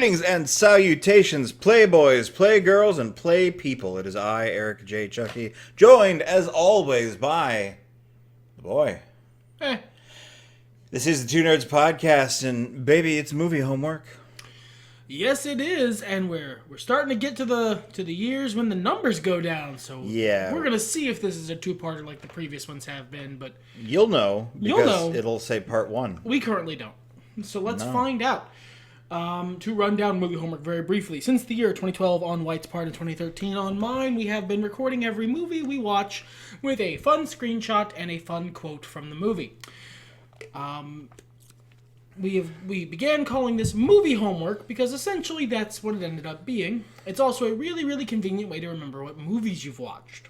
Greetings and salutations, playboys, playgirls, and play people. It is I, Eric J. Chucky, joined as always by the boy. Eh. This is the Two Nerds Podcast, and baby, it's movie homework. Yes, it is, and we're starting to get to the years when the numbers go down. So Yeah, we're gonna see if this is a two-parter like the previous ones have been. But you'll know because You'll know. it'll say part one. we currently don't. So let's find out. To run down movie homework very briefly, since the year 2012 on White's part and 2013 on mine, we have been recording every movie we watch with a fun screenshot and a fun quote from the movie. We began calling this movie homework because essentially that's what it ended up being. It's also a really, really convenient way to remember what movies you've watched.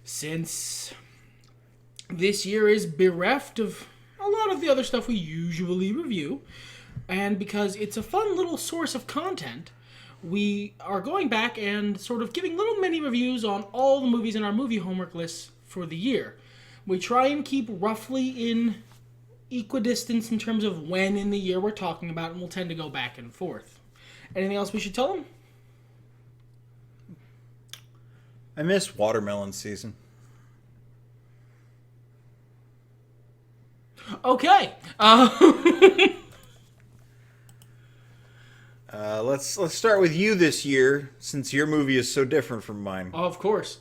Since this year is bereft of a lot of the other stuff we usually review, and because it's a fun little source of content, we are going back and sort of giving little mini reviews on all the movies in our movie homework list for the year. We try and keep roughly in equidistance in terms of when in the year we're talking about, and we'll tend to go back and forth. Anything else we should tell them? I miss watermelon season. Okay. Let's start with you this year, since your movie is so different from mine. Of course.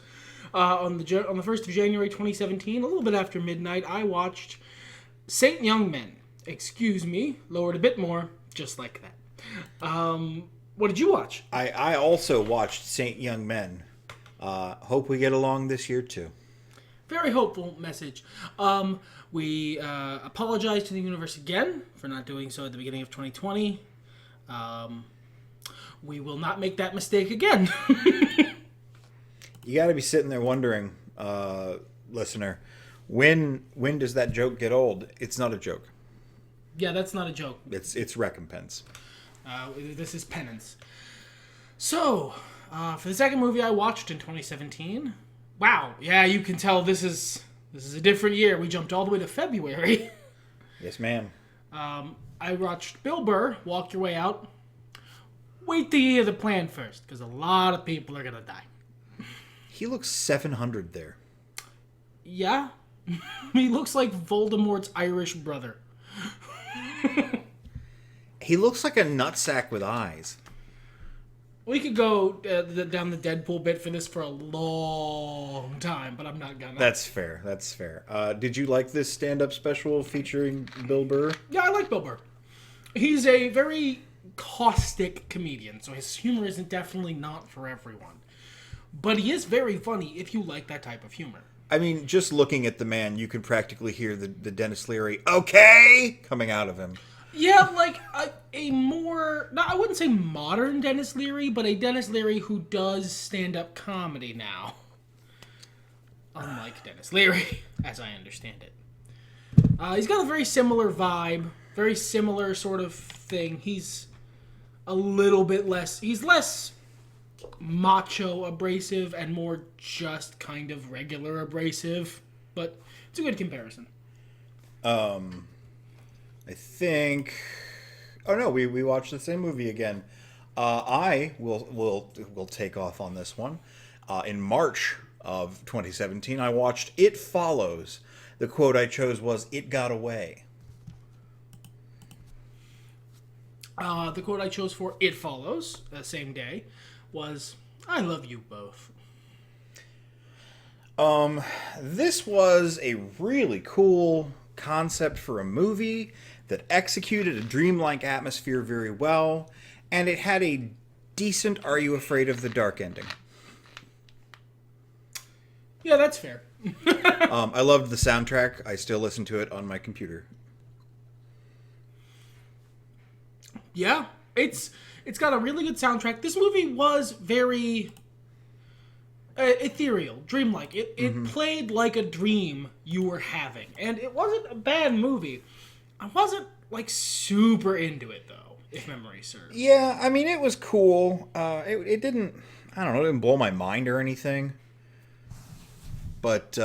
On the 1st of January 2017, a little bit after midnight, I watched Saint Young Men. Excuse me, lowered a bit more, just like that. What did you watch? I also watched Saint Young Men. Hope we get along this year too. Very hopeful message. We apologize to the universe again for not doing so at the beginning of 2020. We will not make that mistake again. You got to be sitting there wondering, listener, when does that joke get old? It's not a joke. Yeah, that's not a joke. It's recompense. This is penance. So, for the second movie I watched in 2017, wow, yeah, you can tell this is a different year. We jumped all the way to February. Yes, ma'am. I watched Bill Burr, Walk Your Way Out. Wait till you hear the plan first, because a lot of people are going to die. He looks 700 there. Yeah? He looks like Voldemort's Irish brother. He looks like a nutsack with eyes. We could go down the Deadpool bit for this for a long time, but I'm not gonna. That's fair. Did you like this stand-up special featuring Bill Burr? Yeah, I like Bill Burr. He's a very caustic comedian, so his humor isn't definitely not for everyone. But he is very funny if you like that type of humor. I mean, just looking at the man, you can practically hear the Dennis Leary, okay, coming out of him. Yeah, like a more, I wouldn't say modern Dennis Leary, but a Dennis Leary who does stand-up comedy now. Unlike Dennis Leary, as I understand it. He's got a very similar vibe, very similar sort of thing. He's a little bit less, he's less macho abrasive and more just kind of regular abrasive, but it's a good comparison. I think. Oh no, we watched the same movie again. I will take off on this one. In March of 2017, I watched It Follows. The quote I chose was, "It got away." The quote I chose for It Follows, the same day, was, "I love you both." This was a really cool concept for a movie that executed a dreamlike atmosphere very well, and it had a decent Are You Afraid of the Dark ending. Yeah, that's fair. I loved the soundtrack. I still listen to it on my computer. Yeah, it's got a really good soundtrack. This movie was very ethereal, dreamlike. It played like a dream you were having, and it wasn't a bad movie. I wasn't like super into it though, if memory serves. Yeah, I mean, it was cool. It didn't, I don't know, it didn't blow my mind or anything. But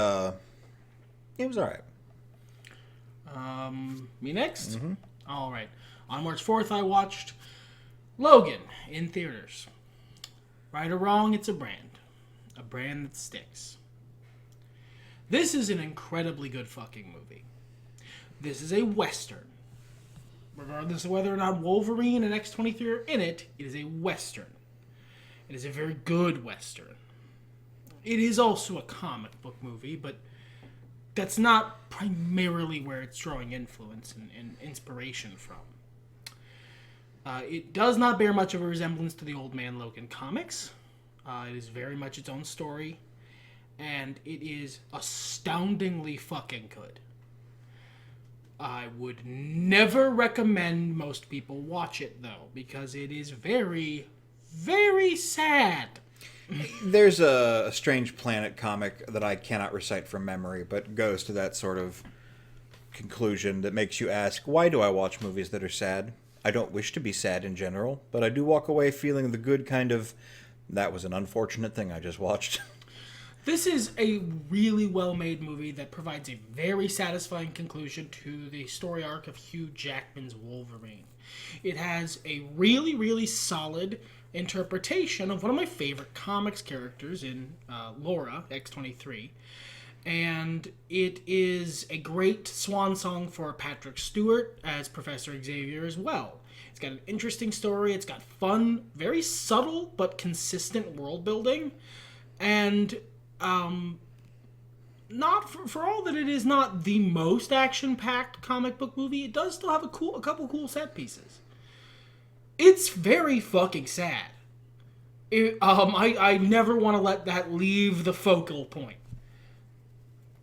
it was alright. Me next? Mm-hmm. All right. On March 4th, I watched Logan in theaters. Right or wrong, it's a brand that sticks. This is an incredibly good fucking movie. This is a Western. Regardless of whether or not Wolverine and X-23 are in it, it is a Western. It is a very good Western. It is also a comic book movie, but that's not primarily where it's drawing influence and inspiration from. It does not bear much of a resemblance to the Old Man Logan comics. It is very much its own story, and it is astoundingly fucking good. I would never recommend most people watch it, though, because it is very, very sad. There's a Strange Planet comic that I cannot recite from memory, but goes to that sort of conclusion that makes you ask, why do I watch movies that are sad? I don't wish to be sad in general, but I do walk away feeling the good kind of, that was an unfortunate thing I just watched. This is a really well-made movie that provides a very satisfying conclusion to the story arc of Hugh Jackman's Wolverine. It has a really, really solid interpretation of one of my favorite comics characters in Laura, X-23. And it is a great swan song for Patrick Stewart as Professor Xavier as well. It's got an interesting story. It's got fun, very subtle but consistent world building. And not for all that it is not the most action-packed comic book movie, it does still have a couple cool set pieces. It's very fucking sad. I never want to let that leave the focal point.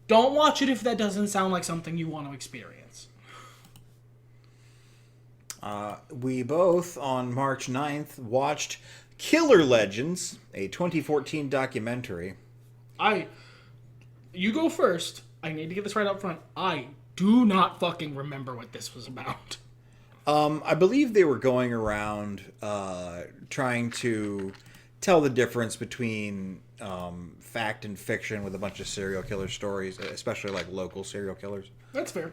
Don't watch it if that doesn't sound like something you want to experience. We both, on March 9th, watched Killer Legends, a 2014 documentary. You go first. I need to get this right up front. I do not fucking remember what this was about. I believe they were going around trying to tell the difference between fact and fiction with a bunch of serial killer stories, especially like local serial killers. That's fair.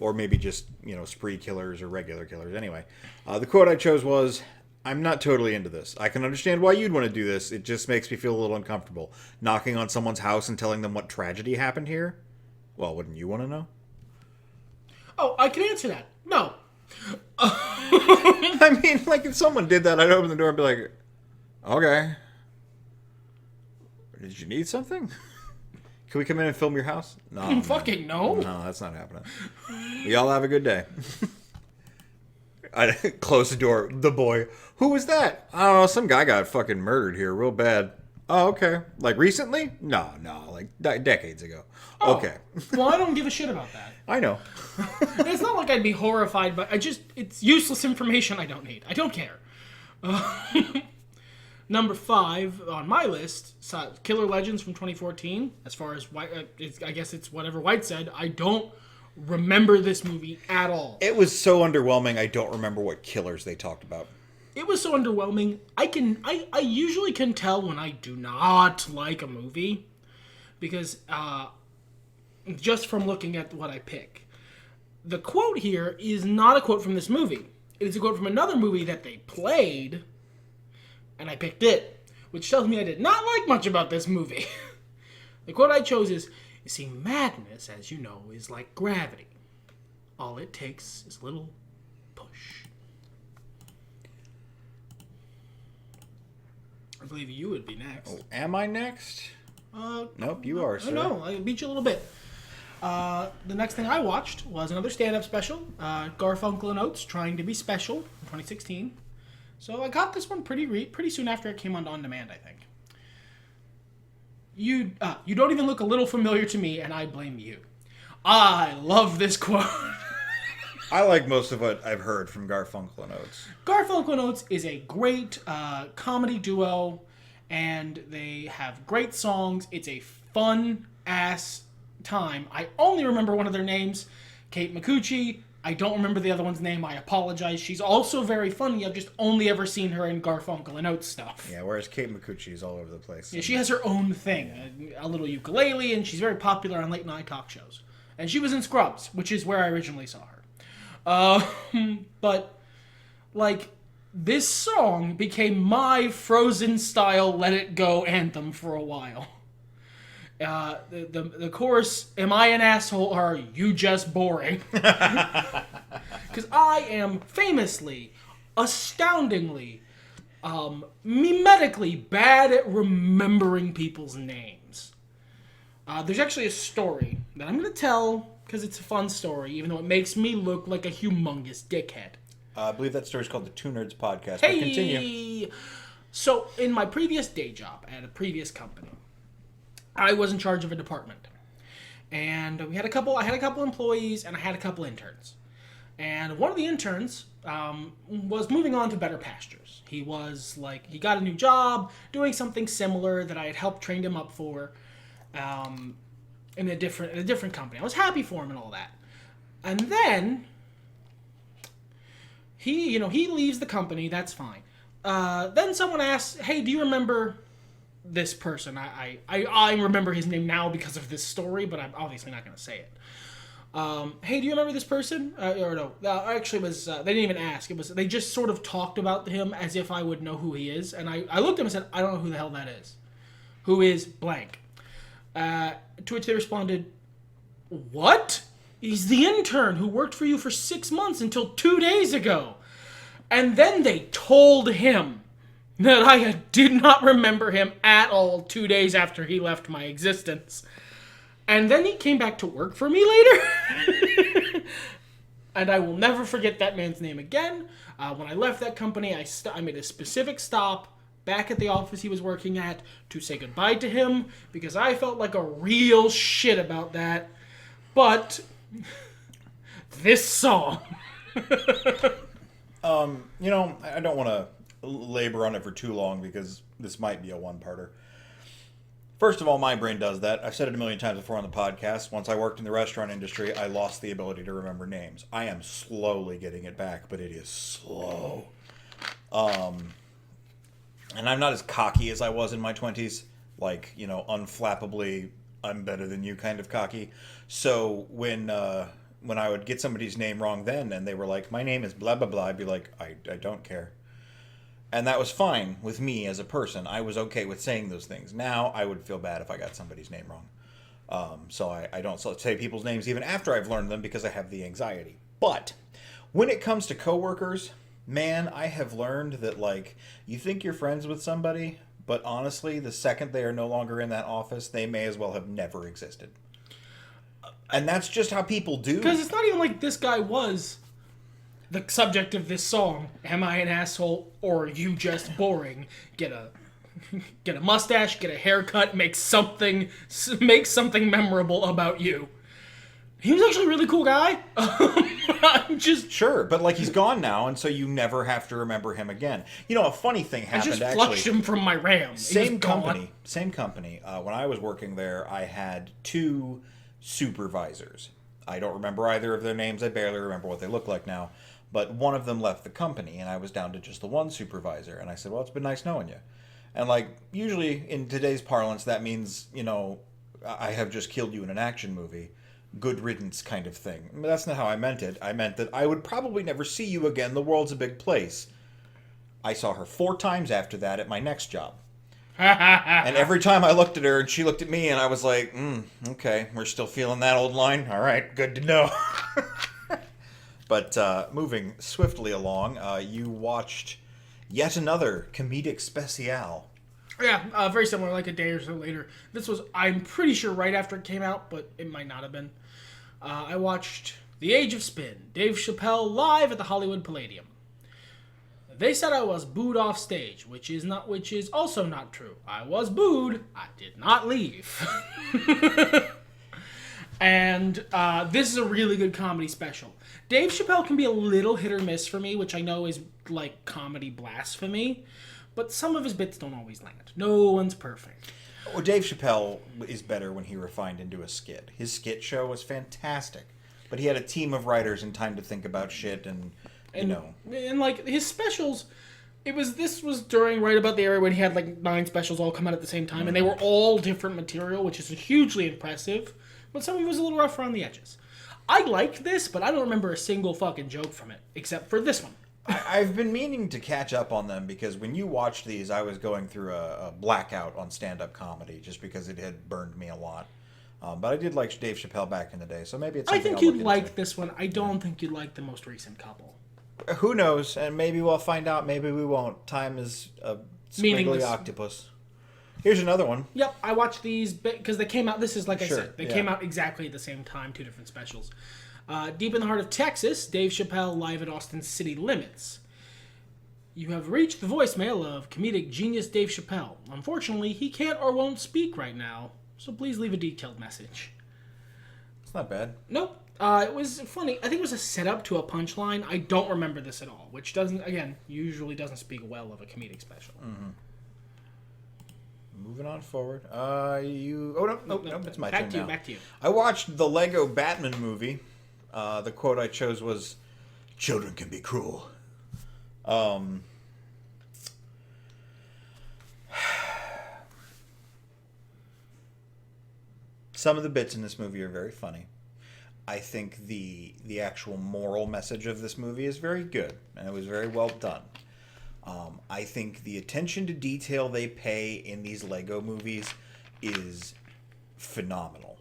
Or maybe just, spree killers or regular killers. Anyway, the quote I chose was, "I'm not totally into this. I can understand why you'd want to do this. It just makes me feel a little uncomfortable. Knocking on someone's house and telling them what tragedy happened here? Well, wouldn't you want to know?" Oh, I can answer that. No. I mean, like, if someone did that, I'd open the door and be like, okay. Did you need something? Can we come in and film your house? No. Fucking no. No, that's not happening. Y'all have a good day. I close the door. The boy. Who was that? I don't know. Some guy got fucking murdered here real bad. Oh, okay. Like recently? No. Like decades ago. Oh, okay. Well, I don't give a shit about that. I know. It's not like I'd be horrified, but it's useless information I don't need. I don't care. Number 5 on my list, Killer Legends from 2014. As far as White, I guess it's whatever White said. I don't remember this movie at all. It was so underwhelming. I don't remember what killers they talked about. It was so underwhelming. I usually can tell when I do not like a movie because just from looking at what I pick. The quote here is not a quote from this movie. It is a quote from another movie that they played, and I picked it, which tells me I did not like much about this movie. The quote I chose is, "You see, madness, as you know, is like gravity. All it takes is a little push." I believe you would be next. Oh, am I next? Nope, you are, sir. No, I beat you a little bit. The next thing I watched was another stand-up special, Garfunkel and Oates, Trying to Be Special, in 2016. So I got this one pretty soon after it came on demand, I think. You don't even look a little familiar to me, and I blame you. I love this quote. I like most of what I've heard from Garfunkel and Oates. Garfunkel and Oates is a great comedy duo, and they have great songs. It's a fun-ass time. I only remember one of their names, Kate McCucci. I don't remember the other one's name. I apologize. She's also very funny. I've just only ever seen her in Garfunkel and Oates stuff. Yeah, whereas Kate McCucci is all over the place. Yeah, she has her own thing, a little ukulele, and she's very popular on late-night talk shows. And she was in Scrubs, which is where I originally saw her. But, like, This song became my Frozen-style Let It Go anthem for a while. The chorus, am I an asshole or are you just boring? Because I am famously, astoundingly, mimetically bad at remembering people's names. There's actually a story that I'm going to tell because it's a fun story, even though it makes me look like a humongous dickhead. I believe that story's called the Two Nerds Podcast. Hey! But continue. So, in my previous day job at a previous company, I was in charge of a department. And I had a couple employees and I had a couple interns. And one of the interns was moving on to better pastures. He got a new job, doing something similar that I had helped train him up for in a different company. I was happy for him and all that. And then he leaves the company, that's fine. Then someone asks, hey, do you remember this person? I remember his name now because of this story, but I'm obviously not going to say it. Hey, do you remember this person? Or no, actually, was they didn't even ask. They just sort of talked about him as if I would know who he is, and I looked at him and said, I don't know who the hell that is. Who is blank? To which they responded, what? He's the intern who worked for you for 6 months until 2 days ago. And then they told him that I did not remember him at all 2 days after he left my existence. And then he came back to work for me later. And I will never forget that man's name again. When I left that company, I made a specific stop back at the office he was working at to say goodbye to him because I felt like a real shit about that. But this song... I don't want to labor on it for too long because this might be a one-parter. First of all, my brain does that. I've said it a million times before on the podcast. Once I worked in the restaurant industry, I lost the ability to remember names. I am slowly getting it back, but it is slow. And I'm not as cocky as I was in my 20s. Like, unflappably, I'm better than you kind of cocky. So when I would get somebody's name wrong then, and they were like, my name is blah, blah, blah, I'd be like, I don't care. And that was fine with me as a person. I was okay with saying those things. Now, I would feel bad if I got somebody's name wrong. So I don't say people's names even after I've learned them because I have the anxiety. But when it comes to coworkers, man, I have learned that, you think you're friends with somebody, but honestly, the second they are no longer in that office, they may as well have never existed. And that's just how people do. Because it's not even like this guy was the subject of this song. Am I an asshole or are you just boring? Get a mustache, get a haircut, make something memorable about you. He was actually a really cool guy. I'm just... Sure, but he's gone now, and so you never have to remember him again. A funny thing happened, actually. I just flushed him from my RAM. Same company. When I was working there, I had 2 supervisors. I don't remember either of their names. I barely remember what they look like now. But one of them left the company, and I was down to just the one supervisor. And I said, well, it's been nice knowing you. And, usually in today's parlance, that means, I have just killed you in an action movie. Good riddance kind of thing. But that's not how I meant it. I meant that I would probably never see you again. The world's a big place. I saw her 4 times after that at my next job. And every time I looked at her and she looked at me and I was like, okay, we're still feeling that old line. All right, good to know. But moving swiftly along, you watched yet another comedic special. Yeah, very similar, like a day or so later. This was, I'm pretty sure, right after it came out, but it might not have been. I watched The Age of Spin, Dave Chappelle live at the Hollywood Palladium. They said I was booed off stage, which is also not true. I was booed. I did not leave. And this is a really good comedy special. Dave Chappelle can be a little hit or miss for me, which I know is like comedy blasphemy, but some of his bits don't always land. No one's perfect. Well, Dave Chappelle is better when he refined into a skit. His skit show was fantastic, but he had a team of writers and time to think about shit and his specials, this was during right about the area when he had 9 specials all come out at the same time, and they were all different material, which is hugely impressive, but some of it was a little rough around the edges. I liked this, but I don't remember a single fucking joke from it, except for this one. I've been meaning to catch up on them because when you watched these, I was going through a blackout on stand-up comedy just because it had burned me a lot. But I did like Dave Chappelle back in the day, so maybe it's I something think I'll you'd look like into. this one. I don't think you'd like the most recent couple. Who knows? And maybe we'll find out. Maybe we won't. Time is a squiggly Meaningless. octopus. Here's another one. Yep, I watched these because they came out. This is like I Sure, said, they yeah. came out exactly at the same time, two different specials. Deep in the heart of Texas, Dave Chappelle live at Austin City Limits. You have reached the voicemail of comedic genius Dave Chappelle. Unfortunately, he can't or won't speak right now, so please leave a detailed message. It's not bad. Nope. It was funny. I think it was a setup to a punchline. I don't remember this at all, which doesn't, again, usually doesn't speak well of a comedic special. Mm-hmm. Moving on forward. You. Oh no, it's my turn now. Back to you. I watched the Lego Batman movie. The quote I chose was, "Children can be cruel." Some of the bits in this movie are very funny. I think the actual moral message of this movie is very good, and it was very well done. I think the attention to detail they pay in these Lego movies is phenomenal.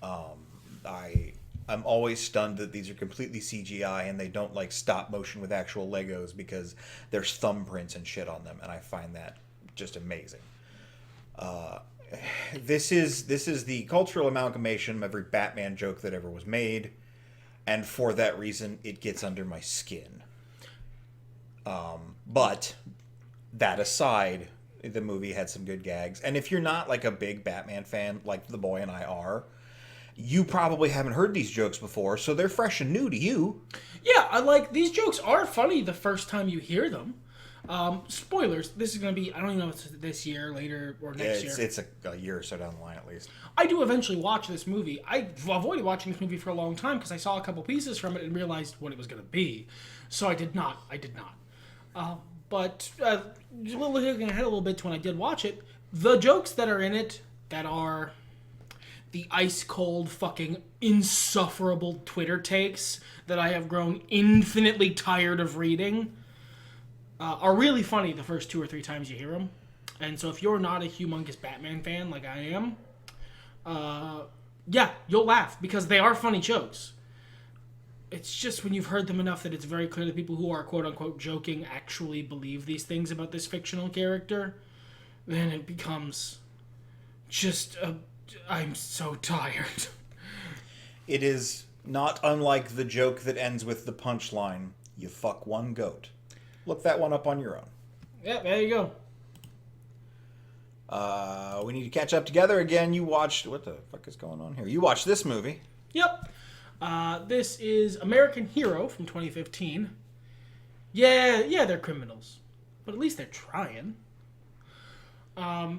I'm always stunned that these are completely CGI and they don't like stop motion with actual Legos because there's thumbprints and shit on them, and I find that just amazing. This is the cultural amalgamation of every Batman joke that ever was made, and for that reason, it gets under my skin. But that aside, the movie had some good gags, and if you're not like a big Batman fan, like the boy and I are, you probably haven't heard these jokes before, so they're fresh and new to you. Yeah, I like these jokes are funny the first time you hear them. Spoilers. This is going to be, I don't even know if it's this year, later, or next year. It's a year or so down the line, at least. I do eventually watch this movie. I avoided watching this movie for a long time because I saw a couple pieces from it and realized what it was going to be. So I did not. But looking ahead a little bit to when I did watch it, the jokes that are in it that are the ice cold fucking insufferable Twitter takes that I have grown infinitely tired of reading are really funny the first 2 or 3 times you hear them. And so if you're not a humongous Batman fan like I am, yeah, you'll laugh because they are funny jokes. It's just when you've heard them enough that it's very clear that people who are quote-unquote joking actually believe these things about this fictional character, then it becomes just I'm so tired. It is not unlike the joke that ends with the punchline, "You fuck one goat." Look that one up on your own. Yeah, there you go. We need to catch up together again. You watched... What the fuck is going on here? You watched this movie. Yep. This is American Hero from 2015. Yeah, they're criminals. But at least they're trying.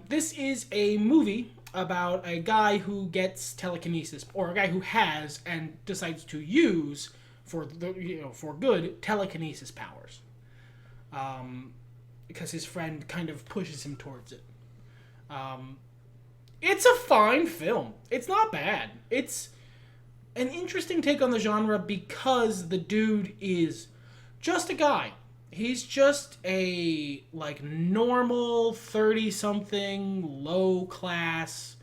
This is a movie about a guy who gets telekinesis, or a guy who has and decides to use for good telekinesis powers. Because his friend kind of pushes him towards it. It's a fine film. It's not bad. It's an interesting take on the genre because the dude is just a guy. He's just a like normal 30-something, low-class,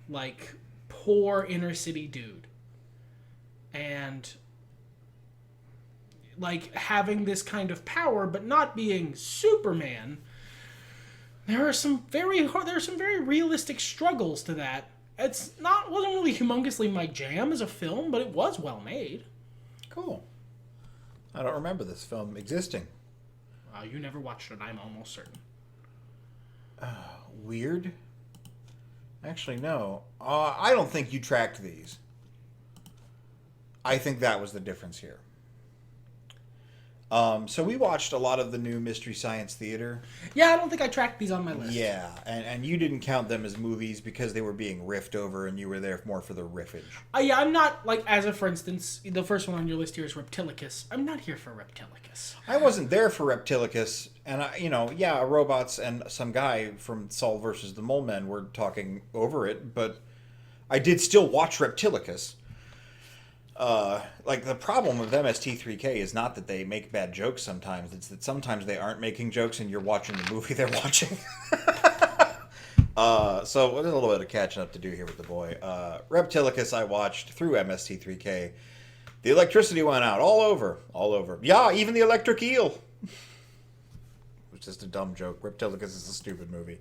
like poor inner city dude. And like having this kind of power but not being Superman, there are some very realistic struggles to that. Wasn't really humongously my jam as a film, but it was well made. Cool. I don't remember this film existing. You never watched it, I'm almost certain. Weird. Actually, no. I don't think you tracked these. I think that was the difference here. So we watched a lot of the new Mystery Science Theater. Yeah, I don't think I tracked these on my list. Yeah, and you didn't count them as movies because they were being riffed over and you were there more for the riffage. Yeah, I'm not, like, for instance, the first one on your list here is Reptilicus. I'm not here for Reptilicus. I wasn't there for Reptilicus, and robots and some guy from Saul versus the Mole Men were talking over it, but I did still watch Reptilicus. Like, the problem with MST3K is not that they make bad jokes sometimes. It's that sometimes they aren't making jokes and you're watching the movie they're watching. So there's a little bit of catching up to do here with the boy. Reptilicus I watched through MST3K. The electricity went out all over. Yeah, even the electric eel. It was just a dumb joke. Reptilicus is a stupid movie.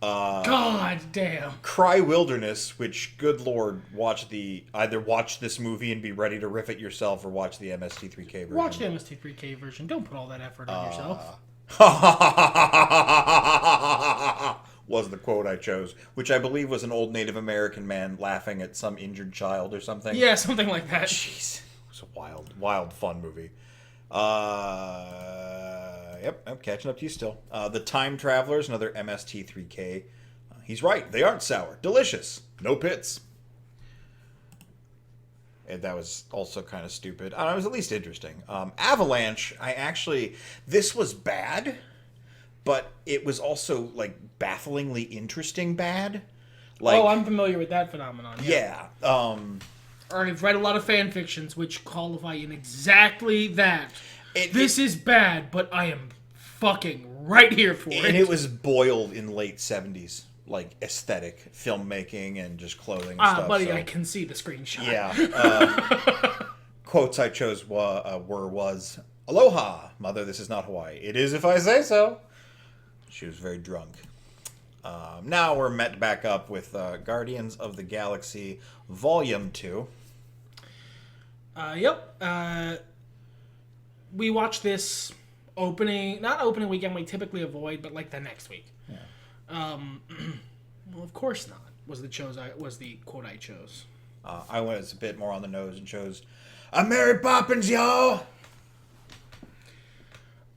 God damn. Cry Wilderness, which, good lord, either watch this movie and be ready to riff it yourself, or watch the MST3K version. Watch the MST3K version. Don't put all that effort on yourself. Was the quote I chose, which I believe was an old Native American man laughing at some injured child or something. Yeah, something like that. Jeez. It was a wild, fun movie. Yep, I'm catching up to you still. The Time Travelers, another MST3K. He's right. They aren't sour. Delicious. No pits. And that was also kind of stupid. I don't know, it was at least interesting. Avalanche, this was bad, but it was also, like, bafflingly interesting bad. Like, I'm familiar with that phenomenon. Yeah. I've read a lot of fan fictions which qualify in exactly that. This is bad, but I am fucking right here for it. And it was boiled in late 70s, like, aesthetic filmmaking and just clothing and stuff. Buddy, so. I can see the screenshot. Yeah. Quotes I chose was, "Aloha, mother, this is not Hawaii. It is if I say so." She was very drunk. Now we're met back up with Guardians of the Galaxy Volume 2. Yep. We watched this not opening weekend we typically avoid, but like the next week. Yeah. Well, of course not. Was the quote I chose. I went a bit more on the nose and chose, "I'm Mary Poppins, y'all."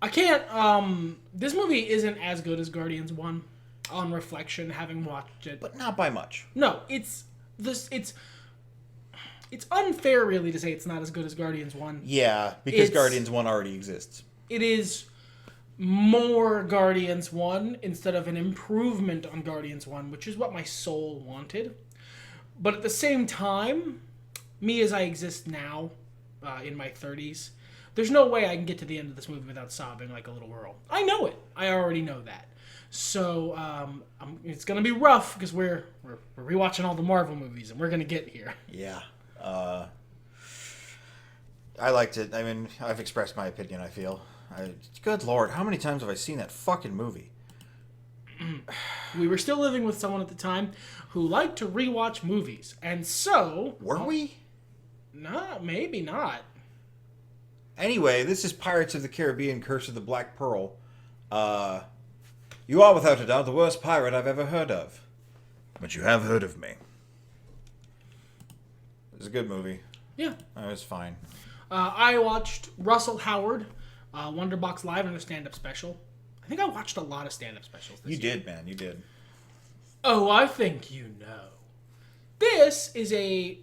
I can't. This movie isn't as good as Guardians 1 on reflection, having watched it, but not by much. No, it's unfair, really, to say it's not as good as Guardians 1. Yeah, because Guardians 1 already exists. It is more Guardians 1 instead of an improvement on Guardians 1, which is what my soul wanted. But at the same time, me as I exist now, in my 30s, there's no way I can get to the end of this movie without sobbing like a little girl. I know it. I already know that. So it's going to be rough because we're rewatching all the Marvel movies and we're going to get here. Yeah. I liked it. I mean, I've expressed my opinion, I feel. Good lord, how many times have I seen that fucking movie? We were still living with someone at the time who liked to rewatch movies. And so... Were we? No, maybe not. Anyway, this is Pirates of the Caribbean, Curse of the Black Pearl. You are, without a doubt, the worst pirate I've ever heard of. But you have heard of me. It was a good movie. Yeah. It was fine. I watched Russell Howard, Wonderbox Live, and a stand-up special. I think I watched a lot of stand-up specials this year. You did, man. You did. Oh, I think you know. This is a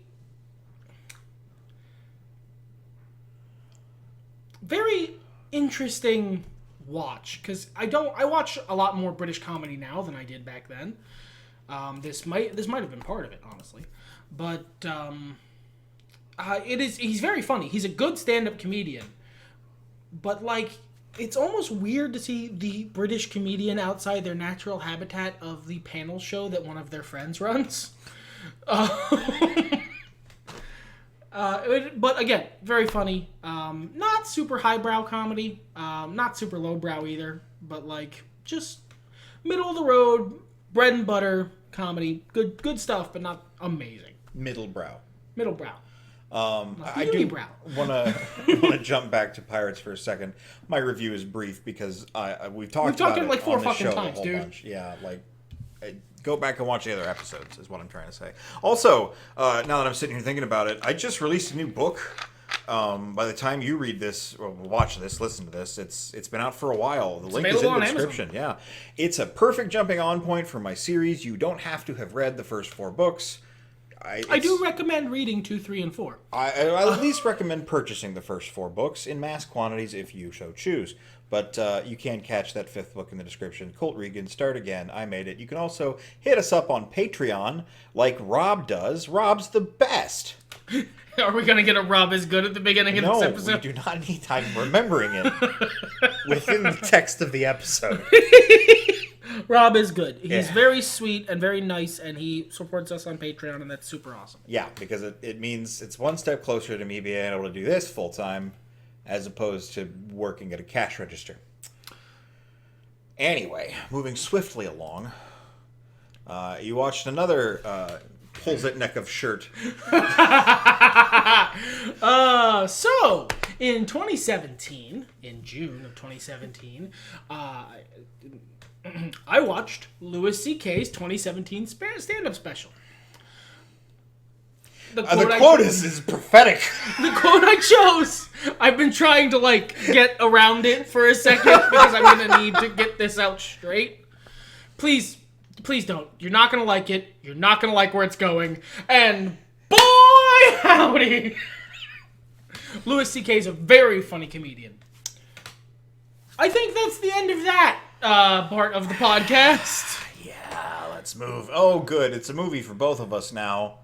very interesting watch, because I watch a lot more British comedy now than I did back then. This might have been part of it, honestly, but he's very funny. He's a good stand-up comedian, but like it's almost weird to see the British comedian outside their natural habitat of the panel show that one of their friends runs. But again, very funny. Not super highbrow comedy. Not super lowbrow either. But like just middle of the road, bread and butter comedy. Good stuff, but not amazing. Middlebrow. I do want to jump back to Pirates for a second. My review is brief because we've talked about it like 4 on this fucking show times, a whole dude. bunch. Yeah, like go back and watch the other episodes is what I'm trying to say. Also, now that I'm sitting here thinking about it, I just released a new book. By the time you read this or watch this, listen to this, it's been out for a while. The link is in the description. Yeah, it's a perfect jumping on point for my series. You don't have to have read the first 4 books. I do recommend reading 2, 3, and 4. I at least recommend purchasing the first 4 books in mass quantities if you so choose. But you can catch that 5th book in the description. Colt Regan, Start Again, I Made It. You can also hit us up on Patreon like Rob does. Rob's the best. Are we going to get a Rob is good at the beginning of this No, episode? we do not need time remembering it within the text of the episode. Rob is good. He's Yeah. very sweet and very nice, and he supports us on Patreon, and that's super awesome. Yeah, because it means it's one step closer to me being able to do this full time as opposed to working at a cash register. Anyway, moving swiftly along, you watched another pulls at neck of shirt. So, in 2017, in June of 2017, I watched Louis C.K.'s 2017 stand-up special. The quote is prophetic. The quote I chose. I've been trying to get around it for a second because I'm gonna need to get this out straight. Please don't. You're not gonna like it. You're not gonna like where it's going. And boy, howdy, Louis C.K. is a very funny comedian. I think that's the end of that part of the podcast. Yeah, let's move. Oh, good. It's a movie for both of us now.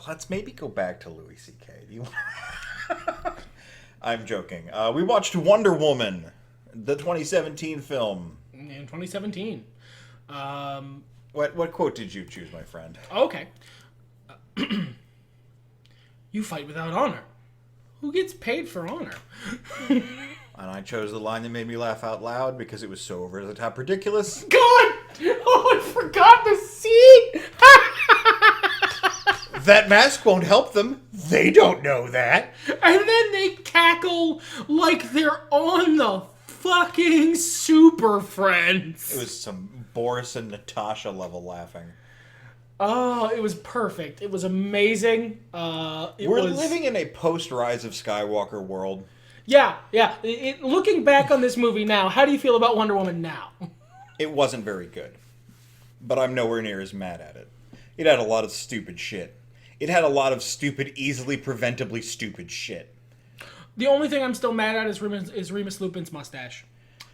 Let's maybe go back to Louis C.K. Do you? I'm joking. We watched Wonder Woman, the 2017 film. In 2017. What quote did you choose, my friend? Okay. You fight without honor. Who gets paid for honor? And I chose the line that made me laugh out loud because it was so over the top ridiculous. God! Oh, I forgot the scene! That mask won't help them. They don't know that. And then they cackle like they're on the fucking Super Friends. It was some Boris and Natasha level laughing. Oh, it was perfect. It was amazing. We're living in a post-Rise of Skywalker world. Yeah. Looking back on this movie now, how do you feel about Wonder Woman now? It wasn't very good. But I'm nowhere near as mad at it. It had a lot of stupid shit. It had a lot of stupid, easily preventably stupid shit. The only thing I'm still mad at is Remus Lupin's mustache.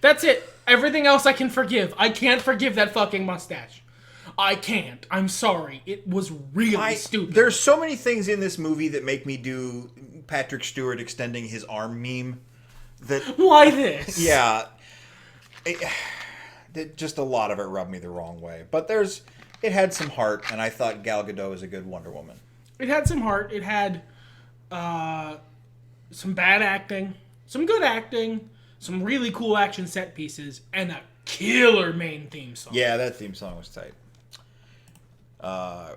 That's it. Everything else I can forgive. I can't forgive that fucking mustache. I can't. I'm sorry. It was really stupid. There's so many things in this movie that make me do Patrick Stewart extending his arm meme. Why this? Yeah. Just a lot of it rubbed me the wrong way. But it had some heart, and I thought Gal Gadot was a good Wonder Woman. It had some heart. It had some bad acting, some good acting, some really cool action set pieces, and a killer main theme song. Yeah, that theme song was tight. Are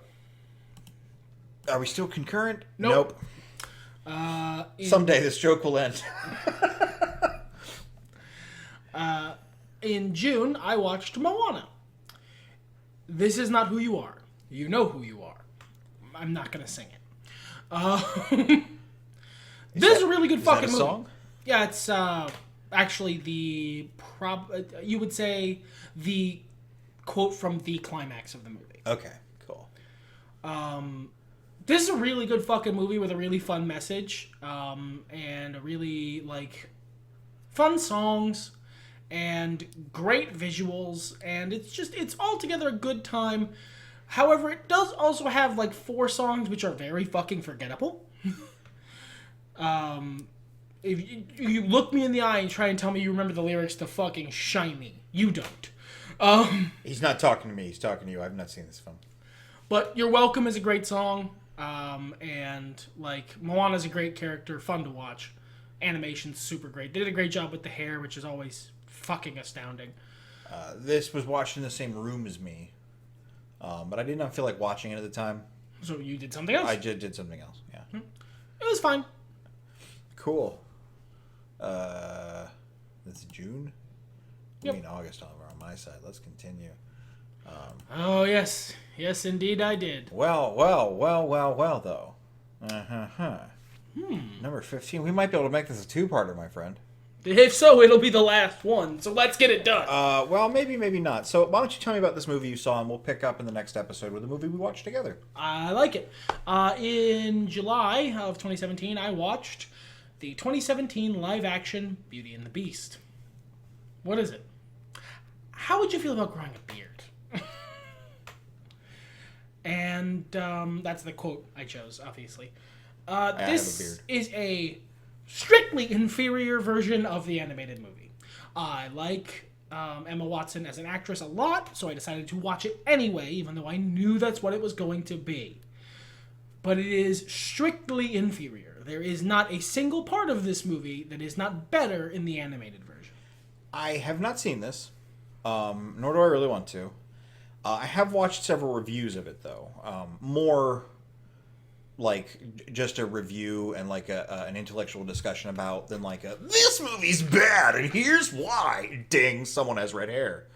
we still concurrent? Nope. Someday this joke will end. In June, I watched Moana. This is not who you are. You know who you are. I'm not gonna sing it. This is a really good fucking movie. Song? Yeah, it's actually you would say the quote from the climax of the movie. Okay, cool. This is a really good fucking movie with a really fun message, and a really fun songs and great visuals, and it's altogether a good time. However, it does also have 4 songs which are very fucking forgettable. If you look me in the eye and try and tell me you remember the lyrics to fucking Shiny, you don't. He's not talking to me. He's talking to you. I've not seen this film. But You're Welcome is a great song, and Moana's a great character, fun to watch. Animation's super great. They did a great job with the hair, which is always fucking astounding. This was watched in the same room as me, but I did not feel like watching it at the time. So you did something else? I did something else, yeah. It was fine. Cool. That's June? Yep. I mean August over on my side. Let's continue. Oh, yes. Yes, indeed I did. Well, though. Number 15. We might be able to make this a 2-parter, my friend. If so, it'll be the last one. So let's get it done. Well, maybe not. So why don't you tell me about this movie you saw, and we'll pick up in the next episode with the movie we watched together. I like it. In July of 2017, I watched the 2017 live-action Beauty and the Beast. What is it? How would you feel about growing a beard? And that's the quote I chose, obviously. have a This beard. is a strictly inferior version of the animated movie. I like Emma Watson as an actress a lot, so I decided to watch it anyway, even though I knew that's what it was going to be. But it is strictly inferior. There is not a single part of this movie that is not better in the animated version. I have not seen this, nor do I really want to. I have watched several reviews of it, though. More like just a review and like an intellectual discussion about than like this movie's bad and here's why. Ding, someone has red hair.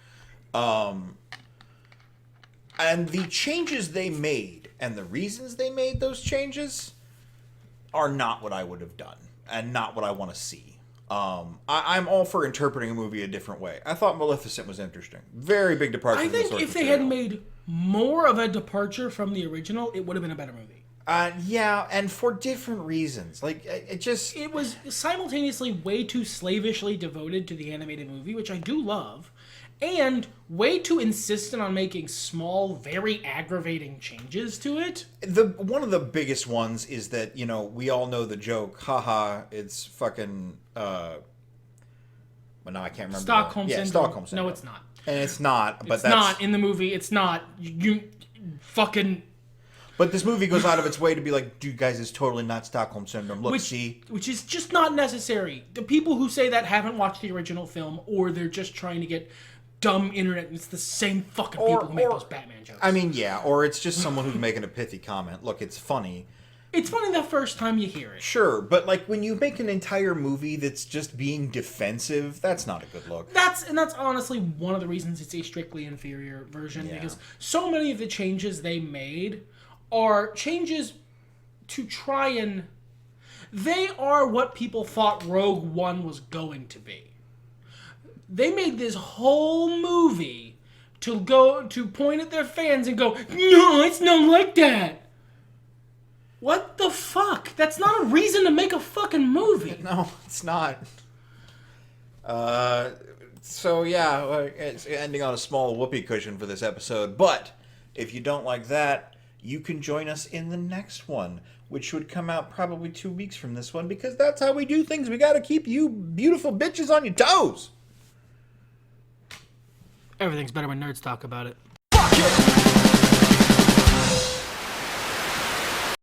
And the changes they made and the reasons they made those changes are not what I would have done and not what I want to see. I'm all for interpreting a movie a different way. I thought Maleficent was interesting. Very big departure. I from the think source if they had material. made more of a departure from the original, it would have been a better movie. Yeah, and for different reasons. Like, it just... It was simultaneously way too slavishly devoted to the animated movie, which I do love, and way too insistent on making small, very aggravating changes to it. One of the biggest ones is that, we all know the joke, haha, it's fucking... well, no, I can't remember. Stockholm Syndrome. Stockholm Syndrome. No, it's not. And it's not, but It's that's... not in the movie. It's not. You fucking... But this movie goes out of its way to be like, dude, guys, it's totally not Stockholm Syndrome. Look, see? Which is just not necessary. The people who say that haven't watched the original film, or they're just trying to get dumb internet. It's the same fucking people who make those Batman jokes. I mean, yeah, or it's just someone who's making a pithy comment. Look, it's funny. It's funny the first time you hear it. Sure, but like when you make an entire movie that's just being defensive, that's not a good look. That's honestly one of the reasons it's a strictly inferior version, Yeah. because so many of the changes they made are changes to try and... They are what people thought Rogue One was going to be. They made this whole movie to point at their fans and go, no, it's not like that. What the fuck? That's not a reason to make a fucking movie. No, it's not. So yeah, it's ending on a small whoopee cushion for this episode. But if you don't like that, you can join us in the next one, which should come out probably 2 weeks from this one, because that's how we do things. We got to keep you beautiful bitches on your toes. Everything's better when nerds talk about it. Fuck it.